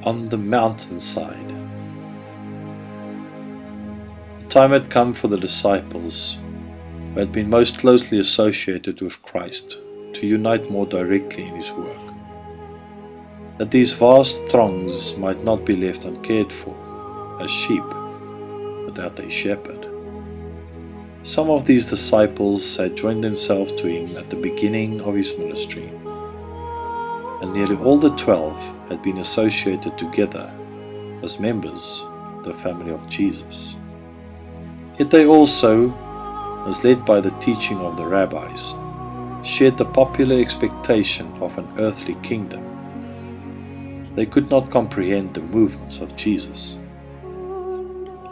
on the mountainside. The time had come for the disciples, who had been most closely associated with Christ, to unite more directly in his work, that these vast throngs might not be left uncared for, as sheep without a shepherd. Some of these disciples had joined themselves to him at the beginning of his ministry, and nearly all the 12 had been associated together as members of the family of Jesus. Yet they also, as led by the teaching of the rabbis, shared the popular expectation of an earthly kingdom. They could not comprehend the movements of Jesus.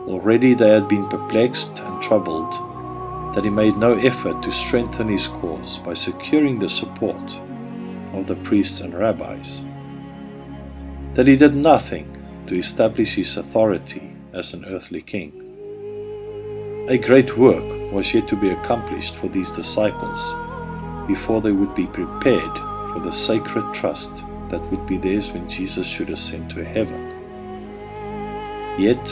Already they had been perplexed and troubled that he made no effort to strengthen his cause by securing the support of the priests and rabbis, that he did nothing to establish his authority as an earthly king. A great work was yet to be accomplished for these disciples before they would be prepared for the sacred trust that would be theirs when Jesus should ascend to heaven. Yet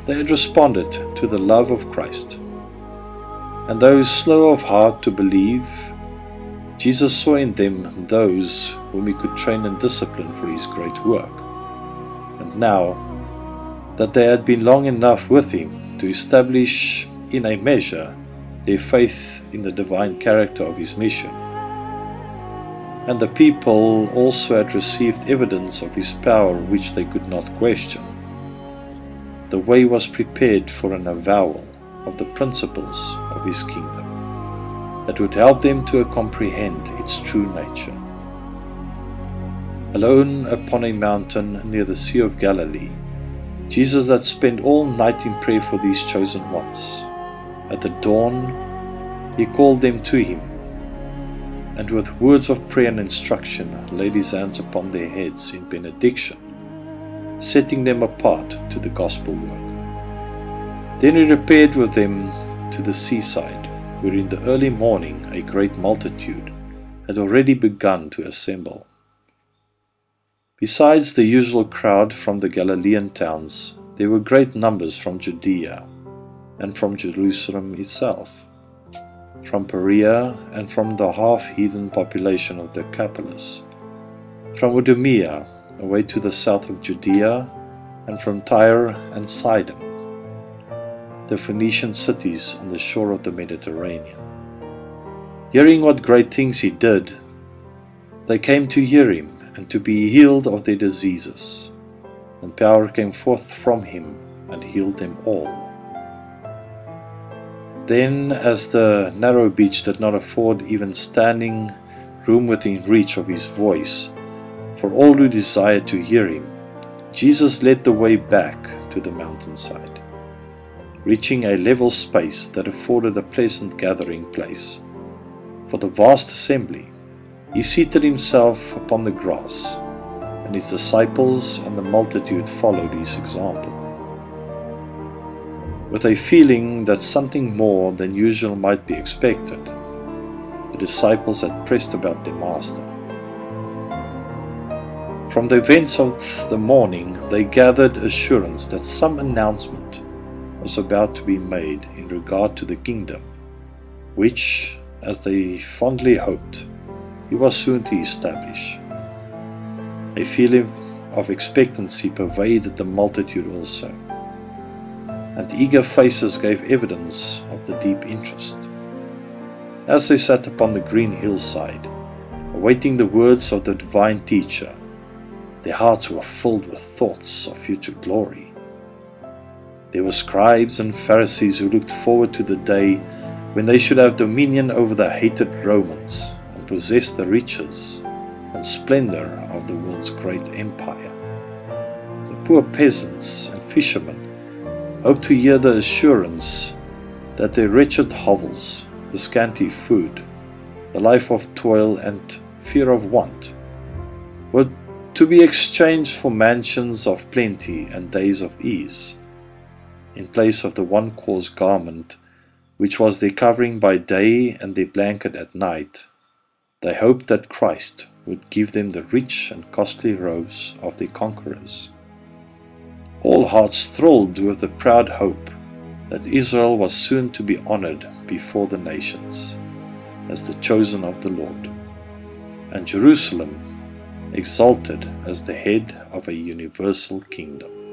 they had responded to the love of Christ, and though slow of heart to believe, Jesus saw in them those whom he could train and discipline for his great work. And now that they had been long enough with him to establish in a measure their faith in the divine character of his mission, and the people also had received evidence of his power which they could not question, the way was prepared for an avowal of the principles of his kingdom that would help them to comprehend its true nature. Alone upon a mountain near the Sea of Galilee, Jesus had spent all night in prayer for these chosen ones. At the dawn, he called them to him, and with words of prayer and instruction laid his hands upon their heads in benediction, setting them apart to the gospel work. Then he repaired with them to the seaside, where in the early morning a great multitude had already begun to assemble. Besides the usual crowd from the Galilean towns, there were great numbers from Judea and from Jerusalem itself, from Perea and from the half-heathen population of Decapolis, from Idumea away to the south of Judea, and from Tyre and Sidon, the Phoenician cities on the shore of the Mediterranean. Hearing what great things he did, they came to hear him and to be healed of their diseases, and power came forth from him and healed them all. Then, as the narrow beach did not afford even standing room within reach of his voice for all who desired to hear him, Jesus led the way back to the mountainside, reaching a level space that afforded a pleasant gathering place for the vast assembly. He seated himself upon the grass, and his disciples and the multitude followed his example. With a feeling that something more than usual might be expected, the disciples had pressed about their master. From the events of the morning, they gathered assurance that some announcement was about to be made in regard to the kingdom, which, as they fondly hoped, he was soon to establish. A feeling of expectancy pervaded the multitude also, and eager faces gave evidence of the deep interest. As they sat upon the green hillside, awaiting the words of the divine teacher, their hearts were filled with thoughts of future glory. There were scribes and Pharisees who looked forward to the day when they should have dominion over the hated Romans and possess the riches and splendor of the world's great empire. The poor peasants and fishermen hoped to hear the assurance that their wretched hovels, the scanty food, the life of toil and fear of want, were to be exchanged for mansions of plenty and days of ease, in place of the one coarse garment which was their covering by day and their blanket at night. They hoped that Christ would give them the rich and costly robes of their conquerors. All hearts thrilled with the proud hope that Israel was soon to be honored before the nations as the chosen of the Lord, and Jerusalem exalted as the head of a universal kingdom.